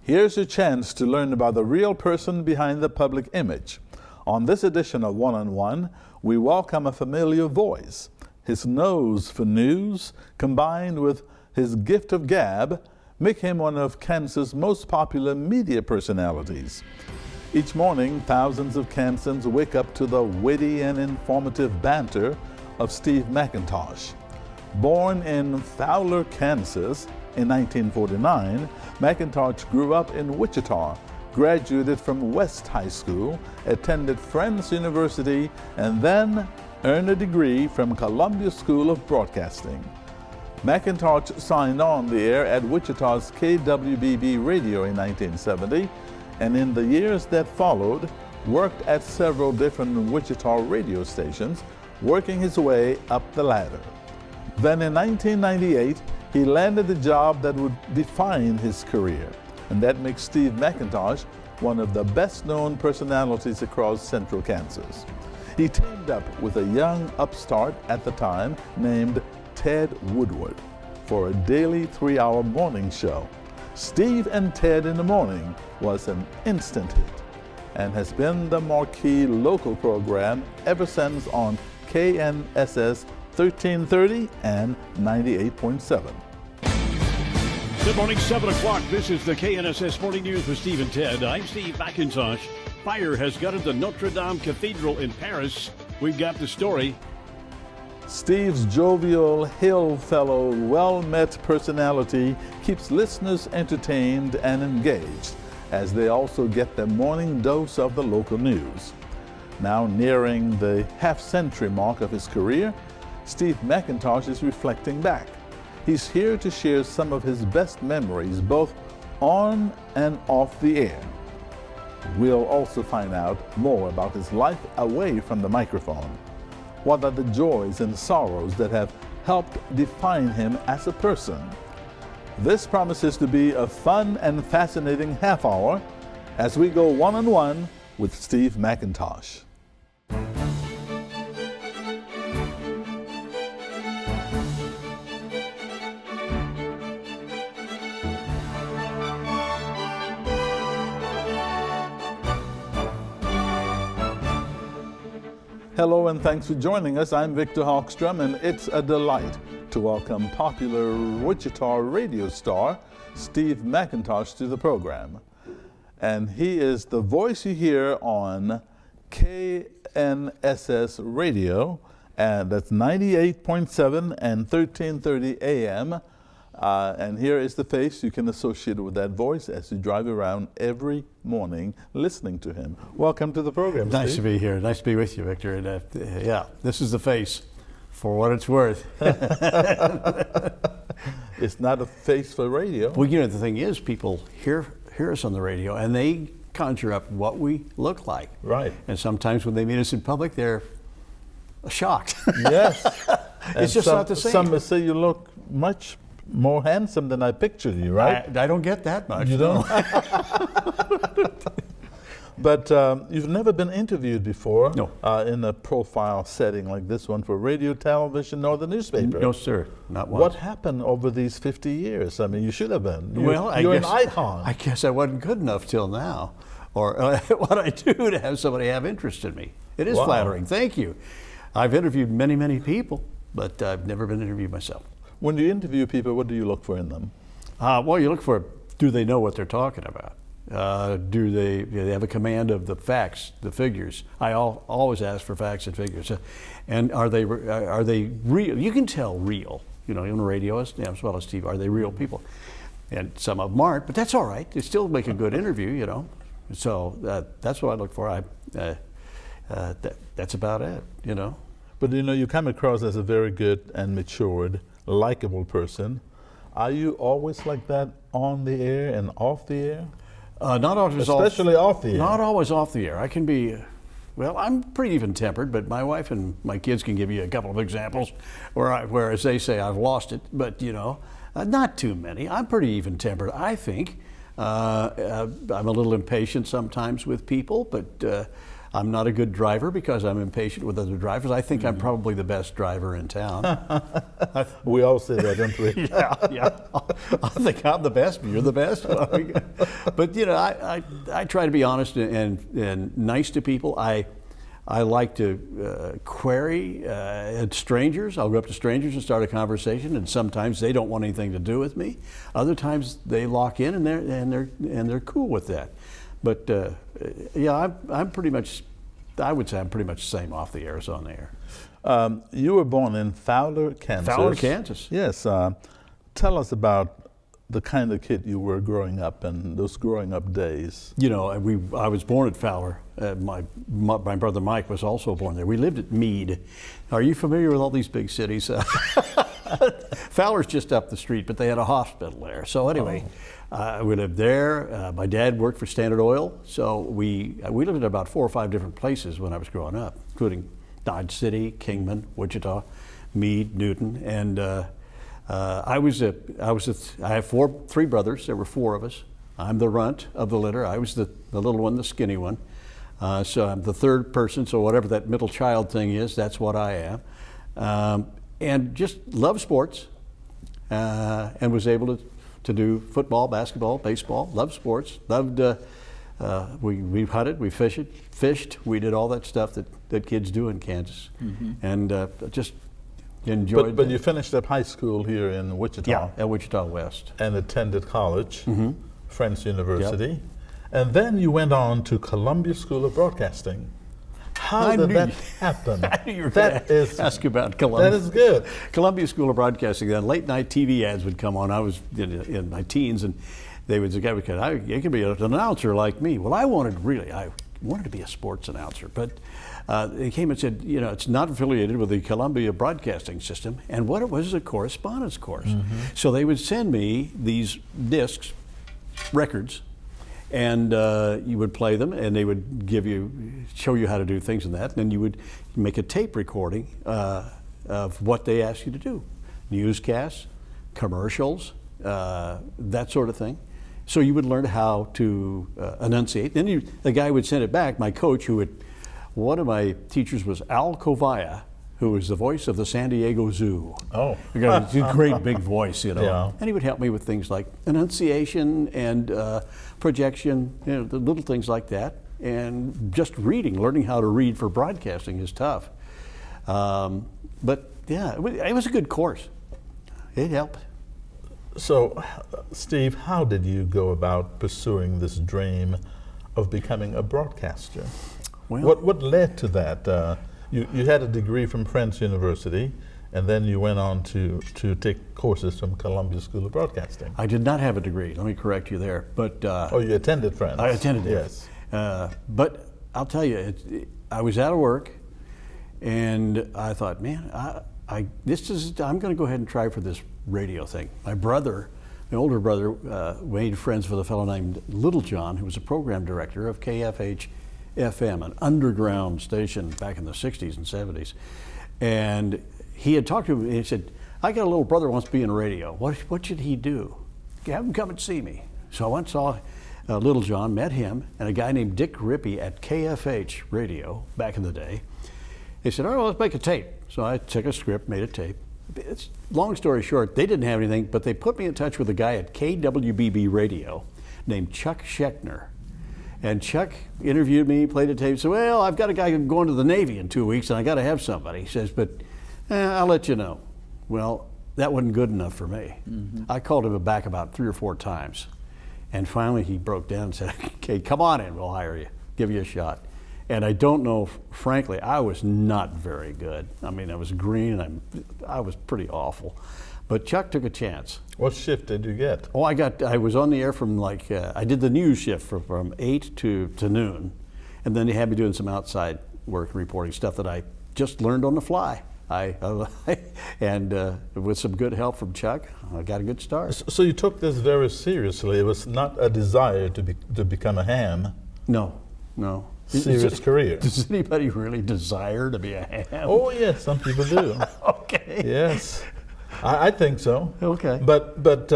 Here's your chance to learn about the real person behind the public image. On this edition of One-on-One, we welcome a familiar voice. His nose for news, combined with his gift of gab, make him one of Kansas' most popular media personalities. Each morning, thousands of Kansans wake up to the witty and informative banter of Steve McIntosh. Born in Fowler, Kansas in 1949, McIntosh grew up in Wichita, graduated from West High School, attended Friends University, and then earned a degree from Columbia School of Broadcasting. McIntosh signed on the air at Wichita's KWBB radio in 1970, and in the years that followed, worked at several different Wichita radio stations, working his way up the ladder. Then in 1998, he landed the job that would define his career, and that makes Steve McIntosh one of the best-known personalities across central Kansas. He teamed up with a young upstart at the time named Ted Woodward for a daily 3-hour morning show. Steve and Ted in the Morning was an instant hit and has been the marquee local program ever since on KNSS 1330 and 98.7. Good morning, 7 o'clock. This is the KNSS Morning News with Steve and Ted. I'm Steve McIntosh. Fire has gutted the Notre Dame Cathedral in Paris. We've got the story. Steve's jovial, hail fellow, well-met personality keeps listeners entertained and engaged as they also get their morning dose of the local news. Now nearing the half-century mark of his career, Steve McIntosh is reflecting back. He's here to share some of his best memories, both on and off the air. We'll also find out more about his life away from the microphone. What are the joys and sorrows that have helped define him as a person? This promises to be a fun and fascinating half hour as we go one-on-one with Steve McIntosh. Hello and thanks for joining us. I'm Victor Hogstrom, and it's a delight to welcome popular Wichita radio star Steve McIntosh to the program. And he is the voice you hear on KNSS radio, and that's 98.7 and 1330 AM. And here is the face you can associate with that voice as you drive around every morning listening to him. Welcome to the program, Nice Steve. to be here. Nice to be with you, Victor. And yeah, this is the face, for what it's worth. It's not a face for radio. Well, you know, the thing is, people hear us on the radio, and they conjure up what we look like. Right. And sometimes when they meet us in public, they're shocked. Yes. It's just not the same. Some say you look much more handsome than I pictured you, right? I don't get that much. You don't? But you've never been interviewed before. No. In a profile setting like this one for radio, television, or the newspaper. No, sir. Not once. What happened over these 50 years? I mean, you should have been. You're an icon. I guess I wasn't good enough till now, or what I do to have somebody have interest in me. It is flattering. Thank you. I've interviewed many, many people, but I've never been interviewed myself. When you interview people, what do you look for in them? Well, you look for, do they know what they're talking about? Do they have a command of the facts, the figures? I always ask for facts and figures. And are they real? You can tell real, you know, on the radio as well as TV. Are they real people? And some of them aren't, but that's all right. They still make a good interview, you know. So that's what I look for. That's about it, you know. But you know, you come across as a very good and matured, likable person. Are you always like that on the air and off the air? Not always, especially off the air. Not always off the air. I can be, well, I'm pretty even-tempered, but my wife and my kids can give you a couple of examples where as they say, I've lost it. But you know, not too many. I'm pretty even-tempered, I think. I'm a little impatient sometimes with people, but I'm not a good driver because I'm impatient with other drivers. I think I'm probably the best driver in town. We all say that, don't we? yeah. I think I'm the best, but you're the best. But you know, I try to be honest and nice to people. I like to query strangers. I'll go up to strangers and start a conversation, and sometimes they don't want anything to do with me. Other times they lock in and they're cool with that. But yeah, I'm pretty much. I would say I'm pretty much the same off the air as on the air. You were born in Fowler, Kansas. Fowler, Kansas. Yes. Tell us about the kind of kid you were growing up and those growing up days. You know, I was born at Fowler. My brother Mike was also born there. We lived at Meade. Are you familiar with all these big cities? Fowler's just up the street, but they had a hospital there. So anyway, we lived there. My dad worked for Standard Oil, so we lived in about 4 or 5 different places when I was growing up, including Dodge City, Kingman, Wichita, Meade, Newton, and I have 3 brothers. There were 4 of us. I'm the runt of the litter. I was the little one, the skinny one. So I'm the 3rd person. So whatever that middle child thing is, that's what I am. And just loved sports, and was able to do football, basketball, baseball. Loved sports. Loved. We hunted. We fished. We did all that stuff that kids do in Kansas, and just. Enjoyed but you finished up high school here in Wichita. Yeah, at Wichita West. And attended college, Friends University. Yep. And then you went on to Columbia School of Broadcasting. How did that happen? I knew you were going to ask about Columbia. That is good. Columbia School of Broadcasting. Then late night TV ads would come on. I was in my teens, and the guy would say, "You can be an announcer like me." Well, I wanted to be a sports announcer, but they came and said, you know, it's not affiliated with the Columbia Broadcasting System, and what it was a correspondence course. So they would send me these discs, records, and you would play them, and they would show you how to do things in that, and then you would make a tape recording of what they asked you to do, newscasts, commercials, that sort of thing. So you would learn how to enunciate. Then the guy would send it back. My coach, one of my teachers was Al Covaya, who was the voice of the San Diego Zoo. Oh. He's a great big voice, you know. Yeah. And he would help me with things like enunciation and projection, you know, the little things like that. And just learning how to read for broadcasting is tough. But yeah, it was a good course. It helped. So, Steve, how did you go about pursuing this dream of becoming a broadcaster? Well, what led to that? You had a degree from Friends University, and then you went on to take courses from Columbia School of Broadcasting. I did not have a degree. Let me correct you there. But you attended Friends? I attended it. Yes. But I'll tell you, I was out of work, and I thought, man, I'm going to go ahead and try for this radio thing. My older brother, made friends with a fellow named Little John, who was a program director of KFH FM, an underground station back in the 60s and 70s. And he had talked to me, and he said, I got a little brother who wants to be in radio. What should he do? Have him come and see me. So I went and saw Little John, met him, and a guy named Dick Rippey at KFH Radio back in the day. He said, all right, well, let's make a tape. So I took a script, made a tape. Long story short, they didn't have anything, but they put me in touch with a guy at KWBB Radio named Chuck Schechner. And Chuck interviewed me, played a tape, said, well, I've got a guy going to the Navy in 2 weeks, and I got to have somebody. He says, but I'll let you know. Well, that wasn't good enough for me. I called him back about 3 or 4 times. And finally he broke down and said, okay, come on in, we'll hire you, give you a shot. And I don't know, frankly, I was not very good. I mean, I was green and I was pretty awful. But Chuck took a chance. What shift did you get? Oh, I was on the air from I did the news shift from 8 to noon. And then they had me doing some outside work, reporting stuff that I just learned on the fly. And with some good help from Chuck, I got a good start. So you took this very seriously. It was not a desire to become a ham. No. Serious career. Does anybody really desire to be a ham? Oh yes, some people do. Okay. Yes, I think so. Okay. But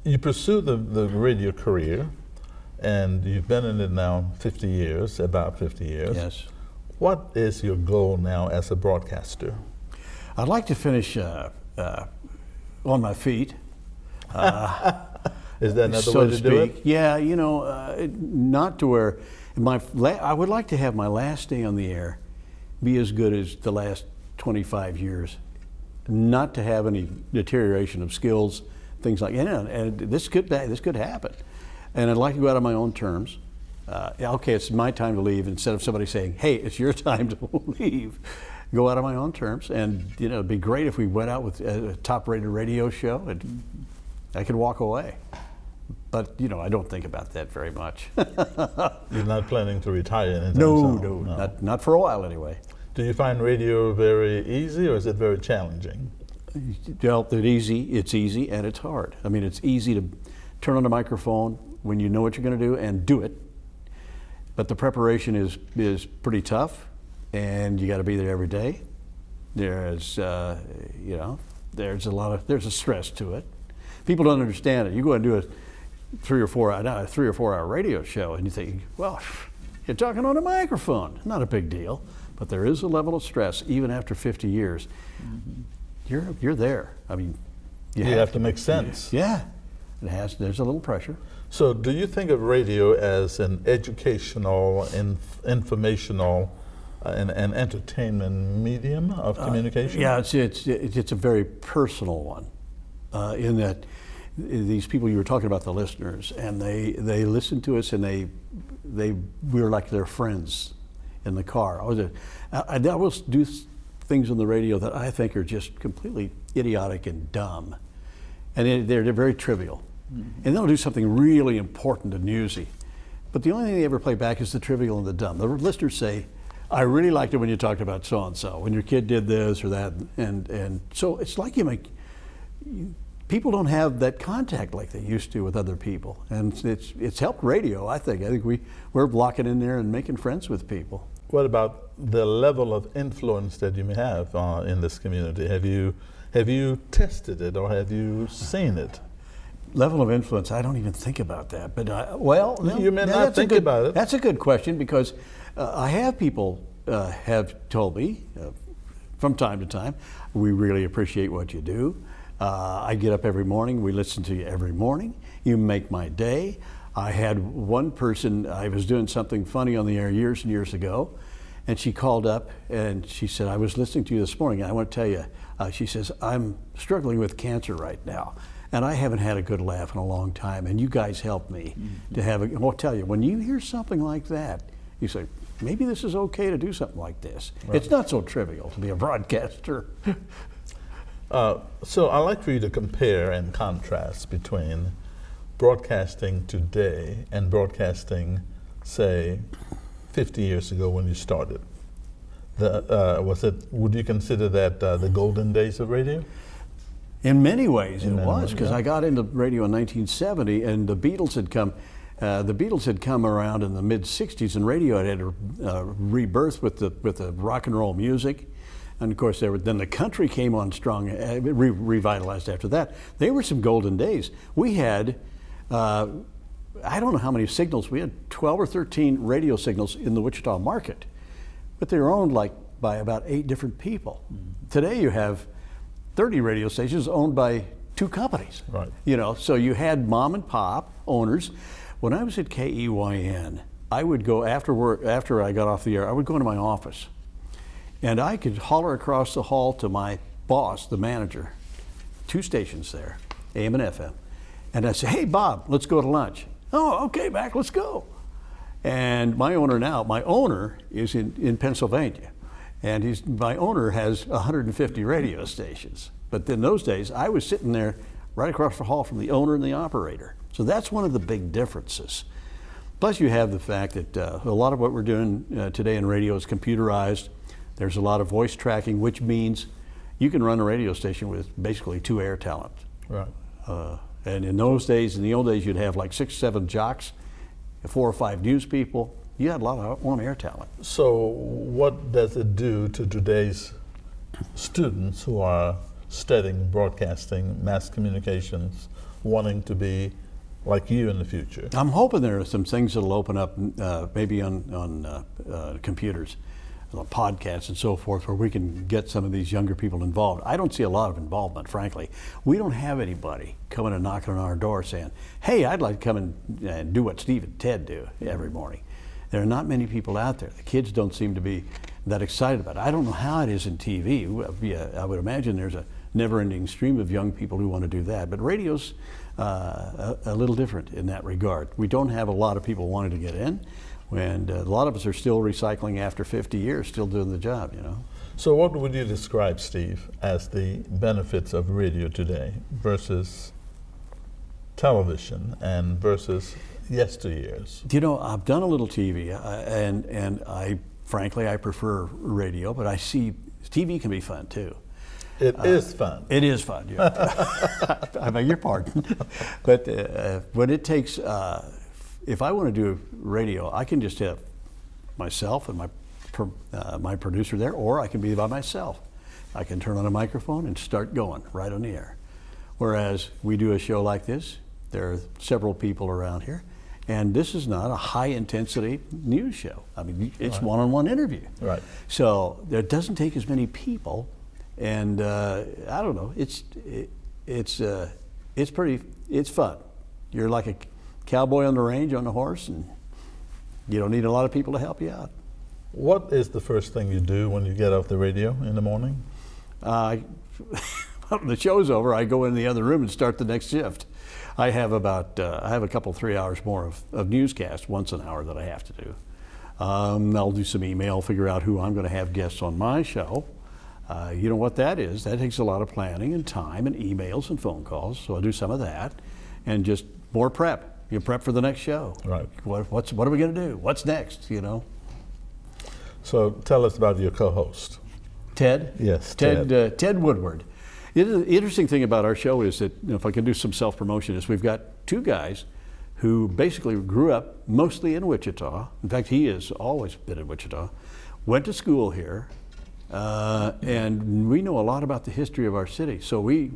you pursue the radio career, and you've been in it now 50 years, about 50 years. Yes. What is your goal now as a broadcaster? I'd like to finish on my feet. Is that another so way to to do speak. it? Yeah, not to where I would like to have my last day on the air be as good as the last 25 years. Not to have any deterioration of skills, things like that. And this could happen. And I'd like to go out on my own terms. Okay, it's my time to leave. Instead of somebody saying, "Hey, it's your time to leave," go out on my own terms. And it'd be great if we went out with a top-rated radio show, and I could walk away. But I don't think about that very much. You're not planning to retire anytime No, soon? not for a while anyway. Do you find radio very easy, or is it very challenging? Well, it's easy and it's hard. I mean, it's easy to turn on the microphone when you know what you're going to do and do it. But the preparation is pretty tough, and you got to be there every day. There's there's a stress to it. People don't understand it. You go and do a 3 or 4 hour radio show, and you think, well, you're talking on a microphone. Not a big deal. But there is a level of stress, even after 50 years. Mm-hmm. You're there. I mean, you have to make sense. Yeah, there's a little pressure. So do you think of radio as an educational, informational, and entertainment medium of communication? Yeah, it's a very personal one, in that these people you were talking about, the listeners, and they listen to us, and we're like their friends in the car. I will do things on the radio that I think are just completely idiotic and dumb, and they're very trivial. Mm-hmm. And they'll do something really important and newsy, but the only thing they ever play back is the trivial and the dumb. The listeners say, "I really liked it when you talked about so and so, when your kid did this or that," and so it's like people don't have that contact like they used to with other people, and it's helped radio. I think we're blocking in there and making friends with people. What about the level of influence that you may have in this community? Have you tested it, or have you seen it? Level of influence, I don't even think about that. But you may not think about it. That's a good question, because I have people have told me from time to time, "We really appreciate what you do. I get up every morning. We listen to you every morning. You make my day." I had one person, I was doing something funny on the air years and years ago, and she called up and she said, "I was listening to you this morning, and I want to tell you," she says, "I'm struggling with cancer right now, and I haven't had a good laugh in a long time, and you guys helped me to have a," I'll tell you, when you hear something like that, you say, maybe this is okay to do something like this. Right. It's not so trivial to be a broadcaster. So I'd like for you to compare and contrast between broadcasting today and broadcasting, say, 50 years ago when you started. Would you consider that the golden days of radio? In many ways it was, because I got into radio in 1970, and the Beatles had come. The Beatles had come around in the mid '60s, and radio had rebirthed with the rock and roll music. And of course, then the country came on strong, revitalized after that. They were some golden days. We had, I don't know how many signals. We had 12 or 13 radio signals in the Wichita market, but they were owned by about 8 different people. Mm-hmm. Today you have 30 radio stations owned by 2 companies. Right. So you had mom and pop owners. When I was at KEYN, I would go after I got off the air, I would go into my office. And I could holler across the hall to my boss, the manager, 2 stations there, AM and FM. And I'd say, "Hey, Bob, let's go to lunch." "Oh, okay, Mac, let's go." And my owner is in Pennsylvania. And my owner has 150 radio stations. But in those days, I was sitting there right across the hall from the owner and the operator. So that's one of the big differences. Plus you have the fact that a lot of what we're doing today in radio is computerized. There's a lot of voice tracking, which means you can run a radio station with basically 2 air talents. Right. And in the old days, you'd have like 6, 7 jocks, 4 or 5 news people. You had a lot of on-air talent. So what does it do to today's students who are studying broadcasting, mass communications, wanting to be like you in the future? I'm hoping there are some things that'll open up, maybe on computers, podcasts and so forth, where we can get some of these younger people involved. I don't see a lot of involvement, frankly. We don't have anybody coming and knocking on our door saying, "Hey, I'd like to come and do what Steve and Ted do every morning." There are not many people out there. The kids don't seem to be that excited about it. I don't know how it is in TV. I would imagine there's a never-ending stream of young people who want to do that. But radio's a little different in that regard. We don't have a lot of people wanting to get in, and a lot of us are still recycling after 50 years, still doing the job, you know. So what would you describe, Steve, as the benefits of radio today versus television and versus yesteryears? You know, I've done a little TV, and frankly, I prefer radio, but I see TV can be fun too. It is fun. It is fun, yeah. I beg your pardon. But when it takes, if I want to do radio, I can just have myself and my producer there, or I can be by myself. I can turn on a microphone and start going right on the air. Whereas we do a show like this, there are several people around here, and this is not a high-intensity news show. I mean, it's one-on-one interview. Right. So it doesn't take as many people. And I don't know. It's fun. You're like a cowboy on the range on a horse, and you don't need a lot of people to help you out. What is the first thing you do when you get off the radio in the morning? When the show's over, I go in the other room and start the next shift. I have a couple 3 hours more of newscast once an hour that I have to do. I'll do some email, figure out who I'm going to have guests on my show. You know what that is? That takes a lot of planning and time and emails and phone calls. So I do some of that, and just more prep. You prep for the next show. Right. What are we going to do? What's next? You know. So tell us about your co-host. Ted. Yes. Ted Woodward. The interesting thing about our show is that, if I can do some self-promotion, is we've got two guys who basically grew up mostly in Wichita. In fact, he has always been in Wichita. Went to school here. And we know a lot about the history of our city. So we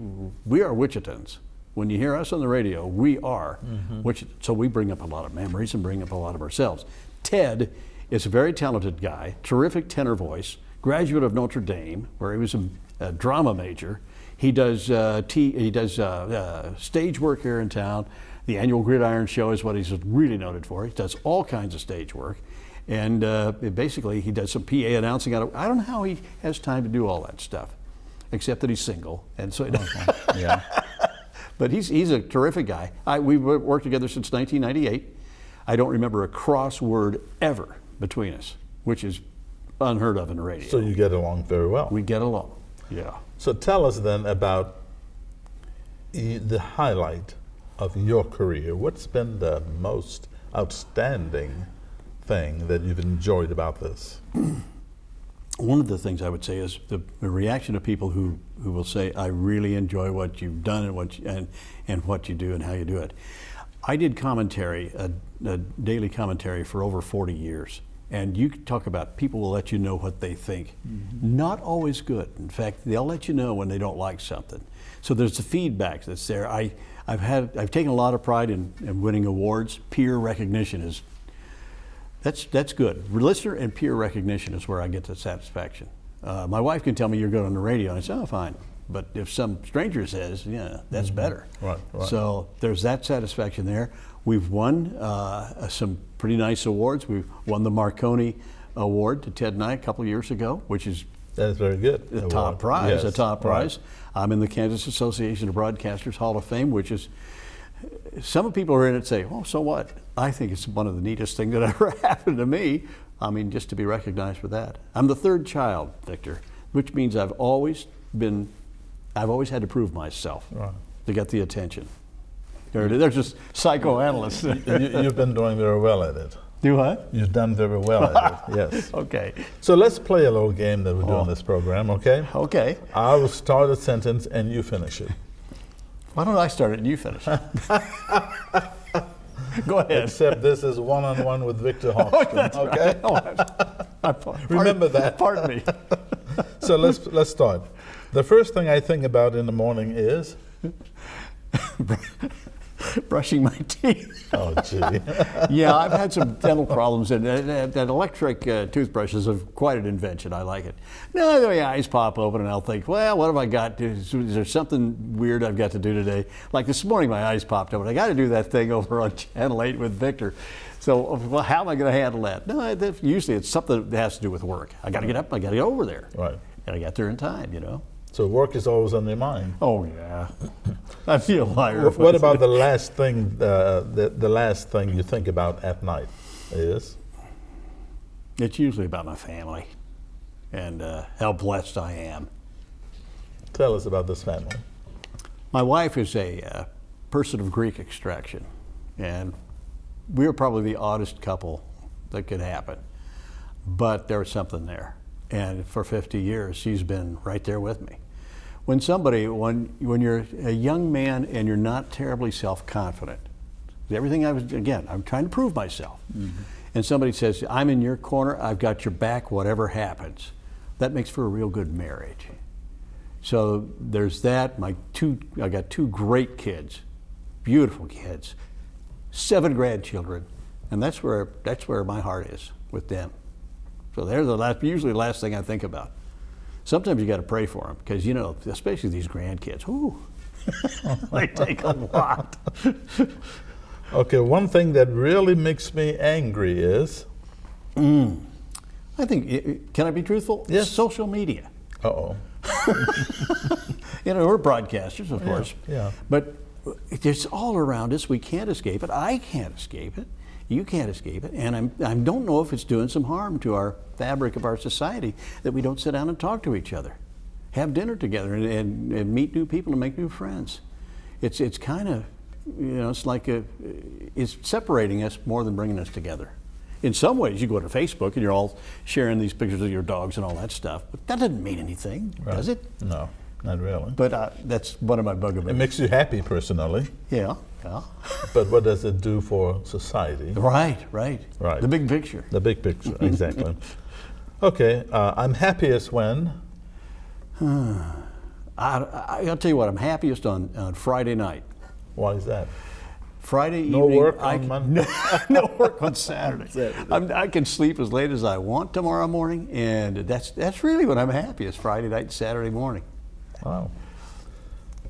are Wichitans. When you hear us on the radio, we are Wichita. So we bring up a lot of memories and bring up a lot of ourselves. Ted is a very talented guy, terrific tenor voice, graduate of Notre Dame, where he was a drama major. He does stage work here in town. The annual Gridiron Show is what he's really noted for. He does all kinds of stage work. And basically, he does some PA announcing. I don't know how he has time to do all that stuff, except that he's single, and so. Yeah. But he's a terrific guy. We've worked together since 1998. I don't remember a cross word ever between us, which is unheard of in the radio. So you get along very well. We get along. Yeah. So tell us then about the highlight of your career. What's been the most outstanding thing that you've enjoyed about this? One of the things I would say is the reaction of people who will say, "I really enjoy what you've done and what you do and how you do it." I did commentary, a daily commentary, for over 40 years. And you talk about people will let you know what they think. Not always good. In fact, they'll let you know when they don't like something. So there's the feedback that's there. I've taken a lot of pride in winning awards. Peer recognition is that's good. Listener and peer recognition is where I get the satisfaction. My wife can tell me you're good on the radio, and I say, "Oh, fine." But if some stranger says, "Yeah, that's better." Right. So there's that satisfaction there. We've won some pretty nice awards. We won the Marconi Award to Ted and I a couple of years ago, which is that is very good. The top prize. Yes, the top prize. Right. I'm in the Kansas Association of Broadcasters Hall of Fame, which is, some people who are in it say, "Oh, so what?" I think it's one of the neatest things that ever happened to me. I mean, just to be recognized for that. I'm the third child, Victor, which means I've always had to prove myself to get the attention. They're just psychoanalysts. You've been doing very well at it. Do what? You've done very well at it, yes. Okay. So let's play a little game that we do on this program, okay? Okay. I will start a sentence and you finish it. Why don't I start it and you finish it? Go ahead. Except this is one-on-one with Victor Hogstrom, okay? Right. Remember that. Pardon me. So let's start. The first thing I think about in the morning is brushing my teeth. Oh, gee. Yeah, I've had some dental problems, and that electric toothbrush is quite an invention. I like it. No, the eyes pop open, and I'll think, well, what have I got? Is there something weird I've got to do today? Like this morning, my eyes popped open. I got to do that thing over on Channel 8 with Victor. So, well, how am I going to handle that? No, usually it's something that has to do with work. I got to get up, I got to get over there. Right. And I got there in time, So work is always on your mind. Oh, yeah. I'd be a liar. What about the last thing, the last thing you think about at night is? It's usually about my family and how blessed I am. Tell us about this family. My wife is a person of Greek extraction, and we were probably the oddest couple that could happen. But there was something there. And for 50 years, she's been right there with me. When you're a young man and you're not terribly self-confident, I'm trying to prove myself. Mm-hmm. And somebody says, I'm in your corner, I've got your back, whatever happens. That makes for a real good marriage. So there's that. I got 2 great kids, beautiful kids, 7 grandchildren, and that's where my heart is with them. So they're usually the last thing I think about. Sometimes you got to pray for them because especially these grandkids. Ooh, they take a lot. Okay, one thing that really makes me angry is. I think. Can I be truthful? Yes. Social media. Uh-oh. We're broadcasters, of course. Yeah. But it's all around us. We can't escape it. I can't escape it. You can't escape it. And I don't know if it's doing some harm to our fabric of our society that we don't sit down and talk to each other, have dinner together, and meet new people and make new friends. It's kind of, it's like it's separating us more than bringing us together. In some ways, you go to Facebook and you're all sharing these pictures of your dogs and all that stuff, but that doesn't mean anything, right. Does it? No, not really. But that's one of my bugaboos. It makes you happy personally. Yeah. But what does it do for society? Right. Right. The big picture. The big picture, exactly. Okay, I'm happiest when? I'll tell you what, I'm happiest on Friday night. Why is that? Friday evening. No work on Monday? No work on Saturday. I can sleep as late as I want tomorrow morning, and that's really when I'm happiest, Friday night and Saturday morning. Wow.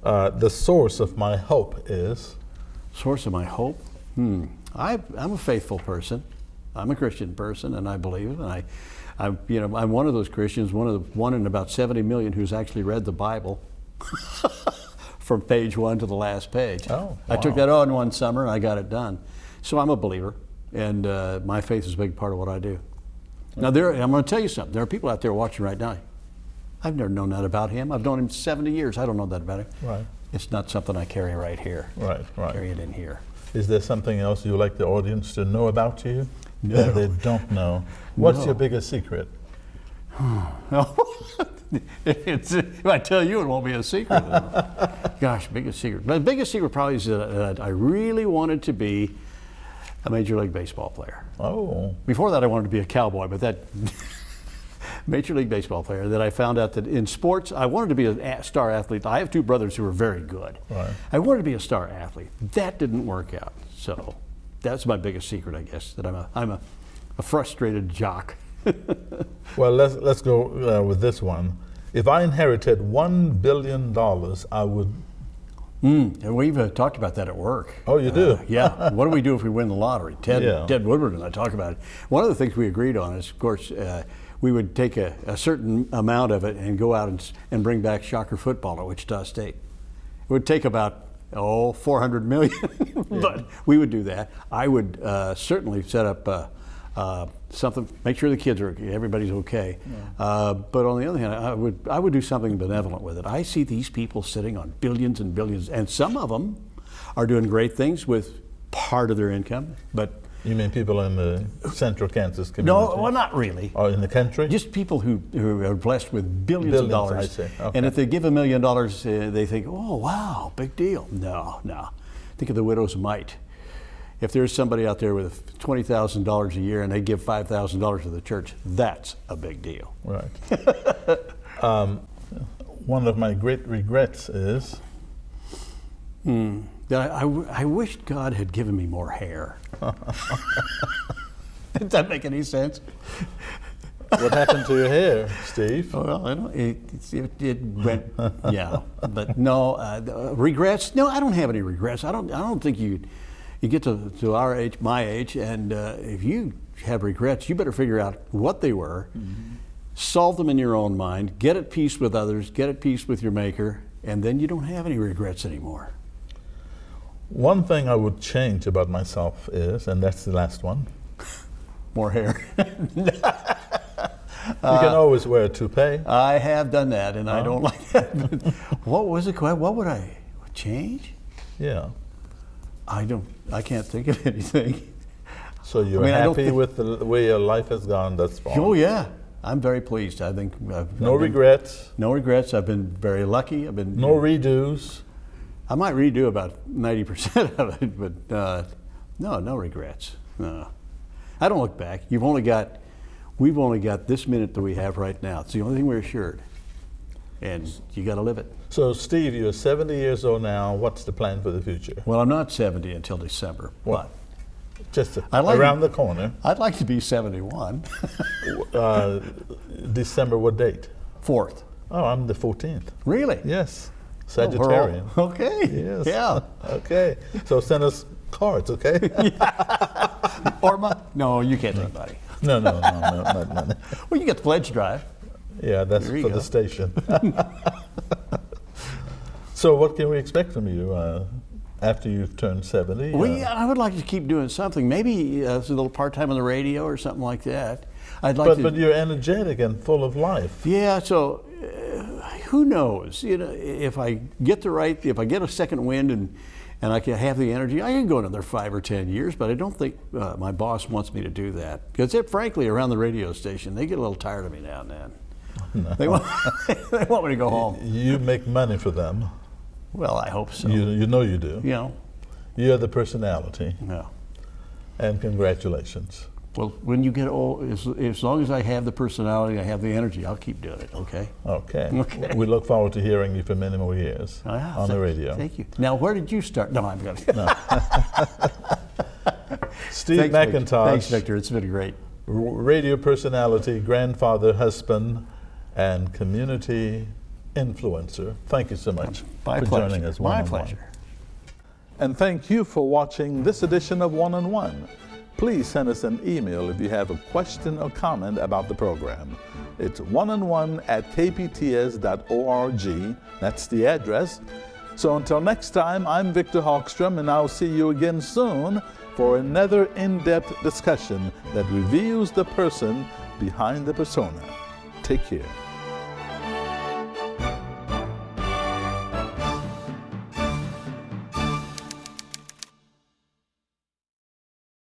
The source of my hope is? Source of my hope? I'm a faithful person. I'm a Christian person, and I believe it. And I'm one of those Christians, one in about 70 million who's actually read the Bible from page 1 to the last page. Oh, wow. I took that on one summer, and I got it done. So I'm a believer, and my faith is a big part of what I do. Now, I'm going to tell you something. There are people out there watching right now. I've never known that about him. I've known him 70 years. I don't know that about him. Right. It's not something I carry right here. Right. Carry it in here. Is there something else you'd like the audience to know about you? No. That they don't know? What's your biggest secret? If I tell you, it won't be a secret. Gosh, biggest secret. The biggest secret probably is that I really wanted to be a Major League Baseball player. Oh. Before that, I wanted to be a cowboy, but that Major League Baseball player, that I found out that in sports, I wanted to be a star athlete. I have 2 brothers who are very good. Right. I wanted to be a star athlete. That didn't work out. So that's my biggest secret, I guess, that I'm a frustrated jock. Well, let's go with this one. If I inherited $1 billion, I would. And we've talked about that at work. Oh, you do? Yeah. What do we do if we win the lottery? Yeah. Ted Woodward and I talk about it. One of the things we agreed on is, of course, we would take a certain amount of it and go out and bring back Shocker football at Wichita State. It would take about, $400 million, but we would do that. I would certainly set up something, make sure the kids are okay, everybody's okay. Yeah. But on the other hand, I would do something benevolent with it. I see these people sitting on billions and billions, and some of them are doing great things with part of their income, but You mean people in the central Kansas community? No, well, not really. Or in the country? Just people who are blessed with billions of dollars. I see. Okay. And if they give $1 million, they think, oh, wow, big deal. No. Think of the widow's mite. If there's somebody out there with $20,000 a year and they give $5,000 to the church, that's a big deal. Right. One of my great regrets is? that I wish God had given me more hair. Does that make any sense? What happened to your hair, Steve? Well, I don't, it went, yeah. But no, regrets? No, I don't have any regrets. I don't think you get to our age, my age, and if you have regrets, you better figure out what they were, solve them in your own mind, get at peace with others, get at peace with your Maker, and then you don't have any regrets anymore. One thing I would change about myself is, and that's the last one, More hair. you can always wear a toupee. I have done that, and I don't like that. But what was it? What would I change? Yeah. I can't think of anything. So you're happy with the way your life has gone thus far? Oh yeah, I'm very pleased. I think No regrets? No regrets. I've been very lucky. No redos? I might redo about 90% of it, but no regrets. No, I don't look back. We've only got this minute that we have right now. It's the only thing we're assured, and you got to live it. So, Steve, you're 70 years old now. What's the plan for the future? Well, I'm not 70 until December, but just around the corner. I'd like to be 71. December, what date? 4th. Oh, I'm the 14th. Really? Yes. Sagittarian. Okay. Yes. Yeah. Okay. So send us cards, okay? No, you can't take money. No, not money. Well, you get the pledge drive. Yeah, that's There you for go. the station. So what can we expect from you after you've turned 70? Well, yeah, I would like to keep doing something. Maybe a little part-time on the radio or something like that. But you're energetic and full of life. Yeah, so who knows? You know, if I get a second wind and I can have the energy, I can go another 5 or 10 years, but I don't think my boss wants me to do that. Because frankly, around the radio station, they get a little tired of me now and then. No. They want me to go home. You make money for them. Well, I hope so. You know you do. You know. You're the personality. No. And congratulations. Well, when you get old, as long as I have the personality, I have the energy, I'll keep doing it, okay? Okay. We look forward to hearing you for many more years on the radio. Thank you. Now, where did you start? No, I'm going to. No. Steve McIntosh. Thanks, Victor. It's been great. Radio personality, grandfather, husband, and community influencer. Thank you so much for joining us. My pleasure. And thank you for watching this edition of One on One. Please send us an email if you have a question or comment about the program. It's oneonone@kpts.org. That's the address. So until next time, I'm Victor Hogstrom, and I'll see you again soon for another in-depth discussion that reveals the person behind the persona. Take care.